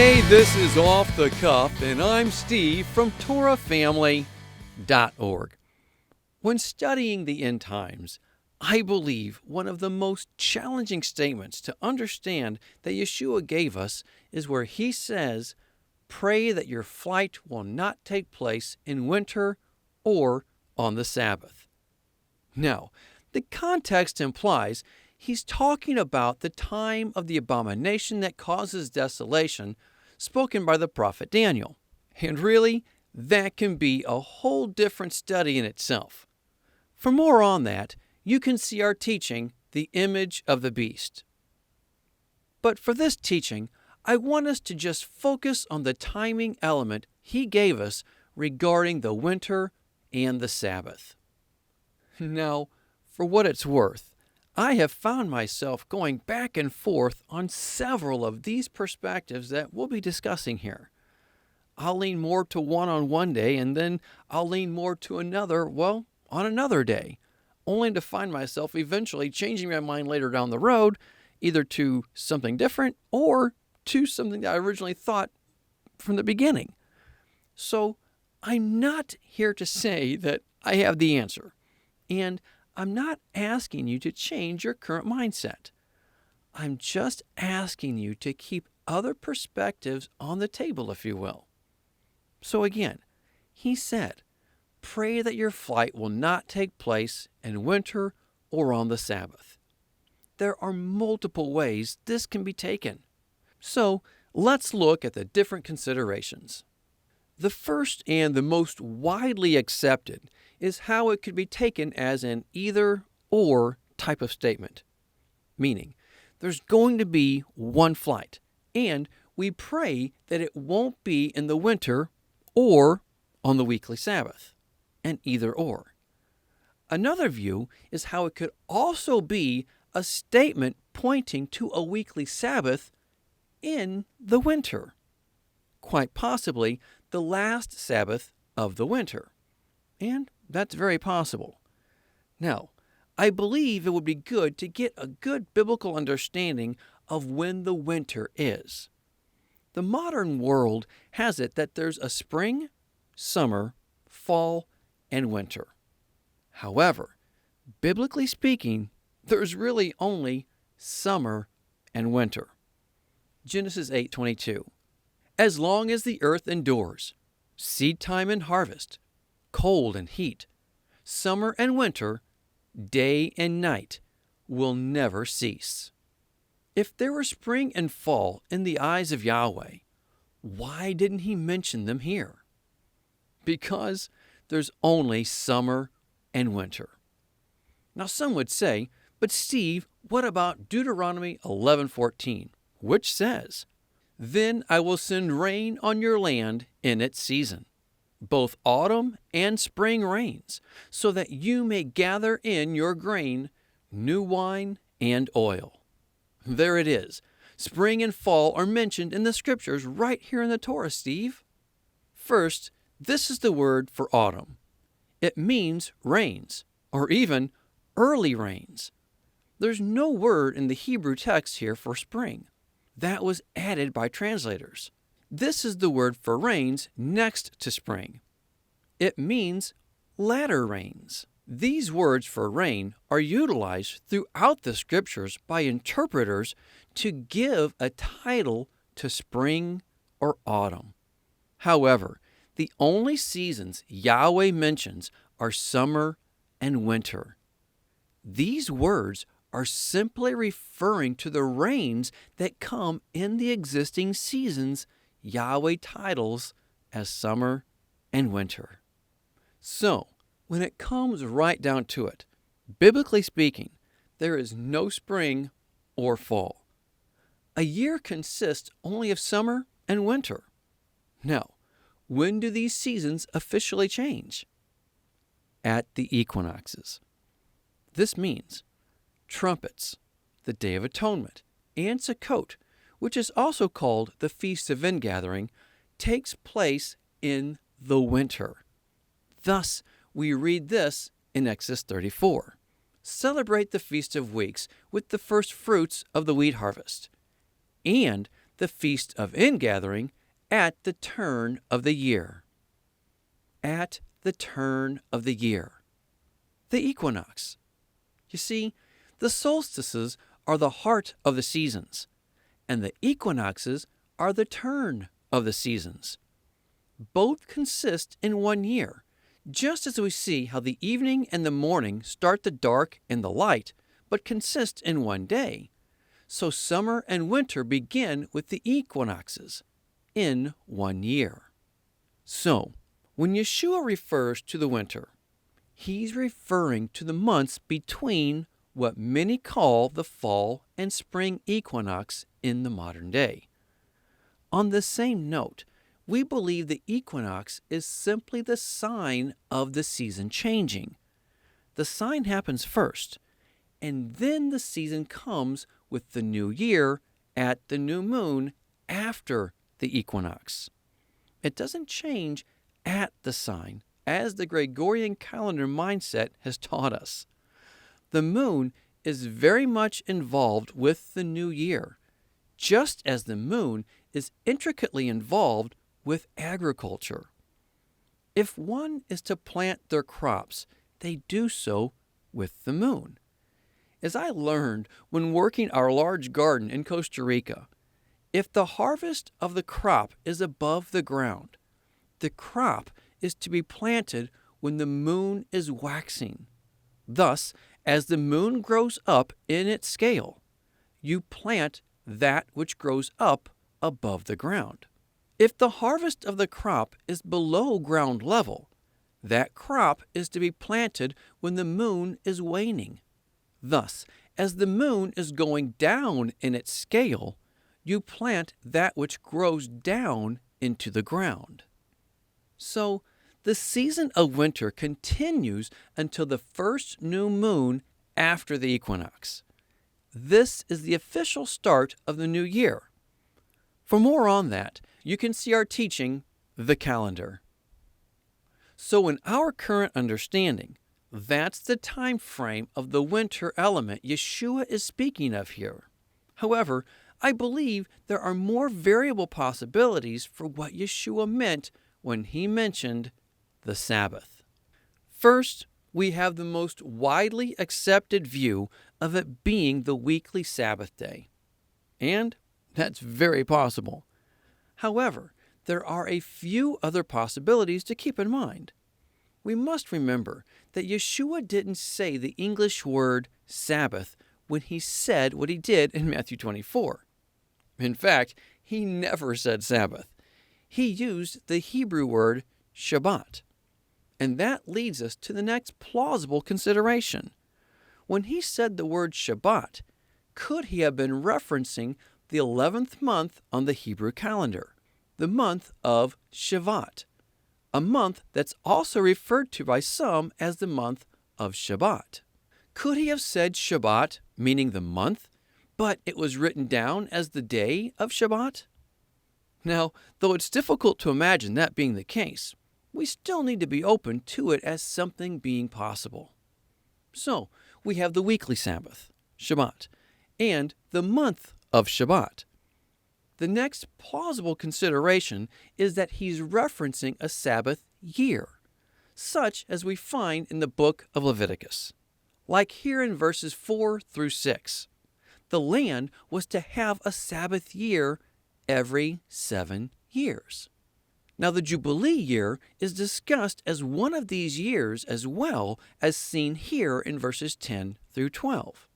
Hey, this is Off the Cuff, and I'm Steve from TorahFamily.org. When studying the end times, I believe one of the most challenging statements to understand that Yeshua gave us is where he says, "Pray that your flight will not take place in winter or on the Sabbath." Now, the context implies he's talking about the time of the abomination that causes desolation spoken by the prophet Daniel. And really, that can be a whole different study in itself. For more on that, you can see our teaching, The Image of the Beast. But for this teaching, I want us to just focus on the timing element he gave us regarding the winter and the Sabbath. Now, for what it's worth, I have found myself going back and forth on several of these perspectives that we'll be discussing here. I'll lean more to one on one day, and then I'll lean more to another, on another day, only to find myself eventually changing my mind later down the road, either to something different or to something that I originally thought from the beginning. So I'm not here to say that I have the answer, and I'm not asking you to change your current mindset. I'm just asking you to keep other perspectives on the table, if you will. So again, he said, pray that your flight will not take place in winter or on the Sabbath. There are multiple ways this can be taken. So let's look at the different considerations. The first and the most widely accepted is how it could be taken as an either-or type of statement, meaning there's going to be one flight, and we pray that it won't be in the winter or on the weekly Sabbath, an either-or. Another view is how it could also be a statement pointing to a weekly Sabbath in the winter, quite possibly the last Sabbath of the winter. And that's very possible. Now, I believe it would be good to get a good biblical understanding of when the winter is. The modern world has it that there's a spring, summer, fall, and winter. However, biblically speaking, there's really only summer and winter. Genesis 8:22. As long as the earth endures, seed time and harvest, cold and heat, summer and winter, day and night will never cease. If there were spring and fall in the eyes of Yahweh, why didn't he mention them here? Because there's only summer and winter. Now some would say, but Steve, what about Deuteronomy 11:14, which says, "Then I will send rain on your land in its season, both autumn and spring rains, so that you may gather in your grain, new wine, and oil." There it is. Spring and fall are mentioned in the scriptures right here in the Torah, Steve. First, this is the word for autumn. It means rains, or even early rains. There's no word in the Hebrew text here for spring. That was added by translators. This is the word for rains next to spring. It means latter rains. These words for rain are utilized throughout the scriptures by interpreters to give a title to spring or autumn. However, the only seasons Yahweh mentions are summer and winter. These words are simply referring to the rains that come in the existing seasons Yahweh titles as summer and winter. So, when it comes right down to it, biblically speaking, there is no spring or fall. A year consists only of summer and winter. Now, when do these seasons officially change? At the equinoxes. This means trumpets, the Day of Atonement, and Sukkot, which is also called the Feast of Ingathering, takes place in the winter. Thus, we read this in Exodus 34. Celebrate the Feast of Weeks with the first fruits of the wheat harvest. And the Feast of Ingathering at the turn of the year. At the turn of the year. The equinox. You see, the solstices are the heart of the seasons, and the equinoxes are the turn of the seasons. Both consist in one year, just as we see how the evening and the morning start the dark and the light, but consist in one day. So summer and winter begin with the equinoxes, in one year. So, when Yeshua refers to the winter, he's referring to the months between what many call the fall and spring equinox in the modern day. On the same note, we believe the equinox is simply the sign of the season changing. The sign happens first, and then the season comes with the new year at the new moon after the equinox. It doesn't change at the sign, as the Gregorian calendar mindset has taught us. The moon is very much involved with the new year, just as the moon is intricately involved with agriculture. If one is to plant their crops, they do so with the moon. As I learned when working our large garden in Costa Rica, if the harvest of the crop is above the ground, the crop is to be planted when the moon is waxing. Thus, as the moon grows up in its scale, you plant that which grows up above the ground. If the harvest of the crop is below ground level, that crop is to be planted when the moon is waning. Thus, as the moon is going down in its scale, you plant that which grows down into the ground. So, the season of winter continues until the first new moon after the equinox. This is the official start of the new year. For more on that, you can see our teaching, The Calendar. So in our current understanding, that's the time frame of the winter element Yeshua is speaking of here. However, I believe there are more variable possibilities for what Yeshua meant when he mentioned the Sabbath. First, we have the most widely accepted view of it being the weekly Sabbath day. And that's very possible. However, there are a few other possibilities to keep in mind. We must remember that Yeshua didn't say the English word Sabbath when he said what he did in Matthew 24. In fact, he never said Sabbath. He used the Hebrew word Shabbat. And that leads us to the next plausible consideration. When he said the word Shabbat, could he have been referencing the 11th month on the Hebrew calendar, the month of Shevat, a month that's also referred to by some as the month of Shabbat? Could he have said Shabbat, meaning the month, but it was written down as the day of Shabbat? Now, though it's difficult to imagine that being the case, we still need to be open to it as something being possible. So, we have the weekly Sabbath, Shabbat, and the month of Shabbat. The next plausible consideration is that he's referencing a Sabbath year, such as we find in the book of Leviticus. Like here in verses 4 through 6, the land was to have a Sabbath year every 7 years. Now, the Jubilee year is discussed as one of these years as well as seen here in verses 10 through 12.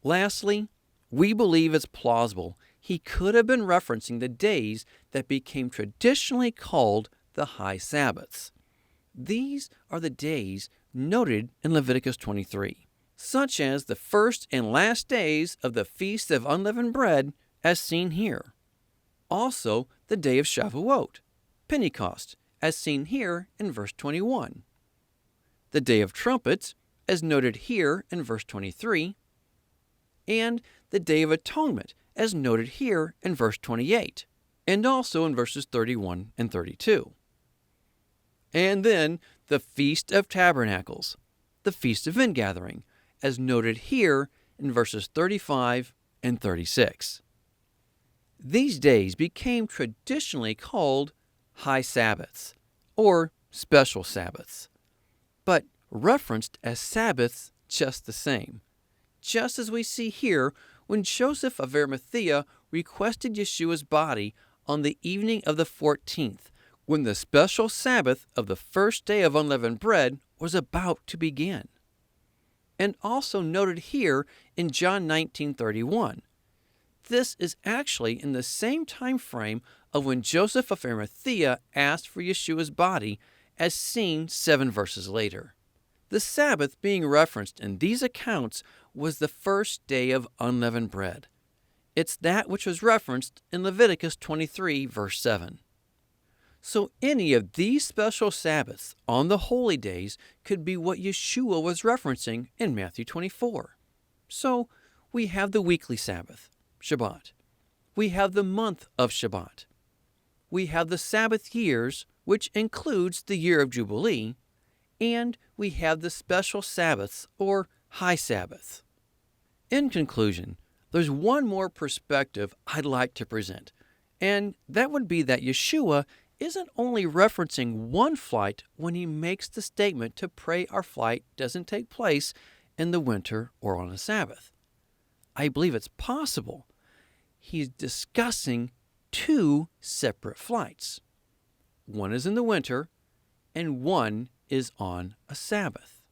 Lastly, we believe it's plausible he could have been referencing the days that became traditionally called the high Sabbaths. These are the days noted in Leviticus 23, such as the first and last days of the Feast of Unleavened Bread as seen here. Also, the day of Shavuot, Pentecost, as seen here in verse 21. The Day of Trumpets, as noted here in verse 23. And the Day of Atonement, as noted here in verse 28, and also in verses 31 and 32. And then the Feast of Tabernacles, the Feast of Ingathering, as noted here in verses 35 and 36. These days became traditionally called high Sabbaths or special Sabbaths, but referenced as Sabbaths just the same. Just as we see here when Joseph of Arimathea requested Yeshua's body on the evening of the 14th, when the special Sabbath of the first day of unleavened bread was about to begin. And also noted here in John 19:31. This is actually in the same time frame of when Joseph of Arimathea asked for Yeshua's body, as seen 7 verses later. The Sabbath being referenced in these accounts was the first day of unleavened bread. It's that which was referenced in Leviticus 23, verse 7. So any of these special Sabbaths on the holy days could be what Yeshua was referencing in Matthew 24. So we have the weekly Sabbath, Shabbat. We have the month of Shabbat. We have the Sabbath years, which includes the year of Jubilee, and we have the special Sabbaths or high Sabbaths. In conclusion, there's one more perspective I'd like to present, and that would be that Yeshua isn't only referencing one flight when he makes the statement to pray our flight doesn't take place in the winter or on a Sabbath. I believe it's possible he's discussing 2 separate flights. One is in the winter, and one is on a Sabbath.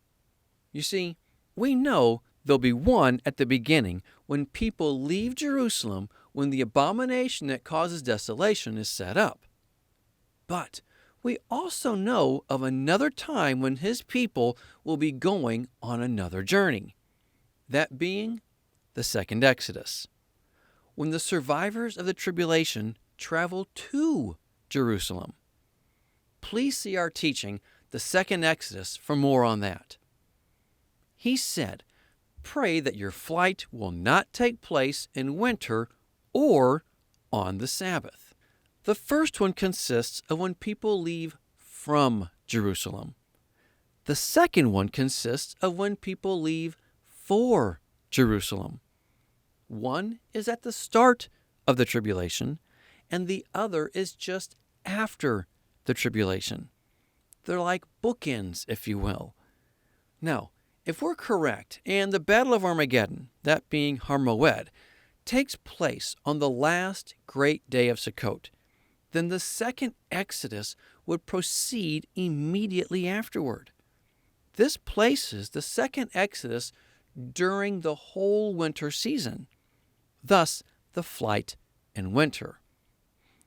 You see, we know there'll be one at the beginning when people leave Jerusalem when the abomination that causes desolation is set up. But we also know of another time when his people will be going on another journey, that being the second Exodus, when the survivors of the tribulation travel to Jerusalem. Please see our teaching, the second Exodus, for more on that. He said, pray that your flight will not take place in winter or on the Sabbath. The first one consists of when people leave from Jerusalem. The second one consists of when people leave for Jerusalem. One is at the start of the tribulation, and the other is just after the tribulation. They're like bookends, if you will. Now, if we're correct, and the Battle of Armageddon, that being Har Moed, takes place on the last great day of Sukkot, then the second Exodus would proceed immediately afterward. This places the second Exodus during the whole winter season, thus the flight in winter.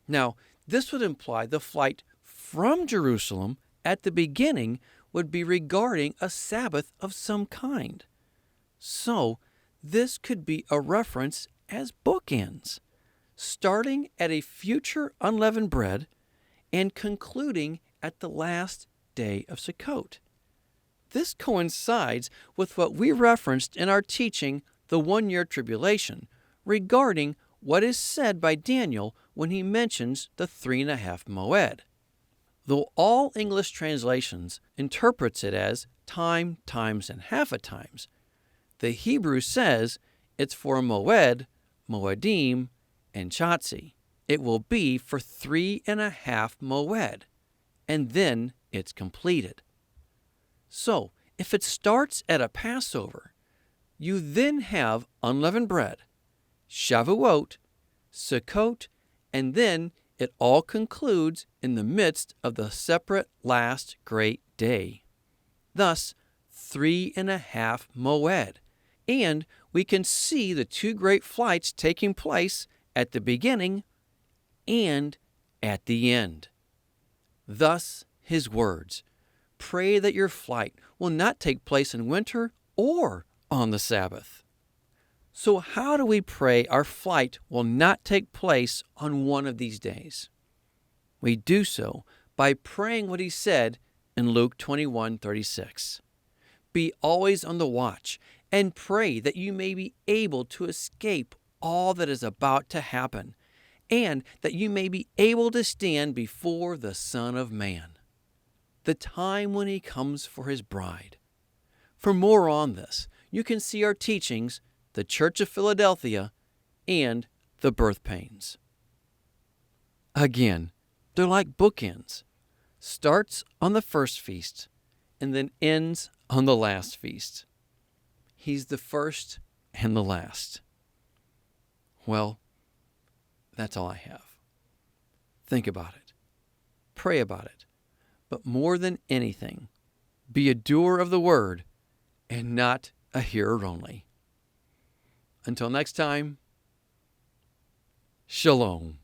Now, this would imply the flight from Jerusalem at the beginning would be regarding a Sabbath of some kind. So, this could be a reference as bookends, starting at a future unleavened bread and concluding at the last day of Sukkot. This coincides with what we referenced in our teaching, the 1-year tribulation, regarding what is said by Daniel when he mentions the 3.5 Moed. Though all English translations interprets it as time, times, and half a times, the Hebrew says it's for Moed, Moedim, and Chatzi. It will be for 3.5 Moed, and then it's completed. So, if it starts at a Passover, you then have unleavened bread, Shavuot, Sukkot, and then it all concludes in the midst of the separate last great day. Thus, 3.5 Moed. And we can see the 2 great flights taking place at the beginning and at the end. Thus, his words, pray that your flight will not take place in winter or on the Sabbath. So how do we pray our flight will not take place on one of these days? We do so by praying what he said in Luke 21:36. Be always on the watch and pray that you may be able to escape all that is about to happen, and that you may be able to stand before the Son of Man, the time when he comes for his bride. For more on this, you can see our teachings, the Church of Philadelphia, and the birth pains. Again, they're like bookends. Starts on the first feast and then ends on the last feast. He's the first and the last. Well, that's all I have. Think about it. Pray about it. But more than anything, be a doer of the word and not a hearer only. Until next time, Shalom.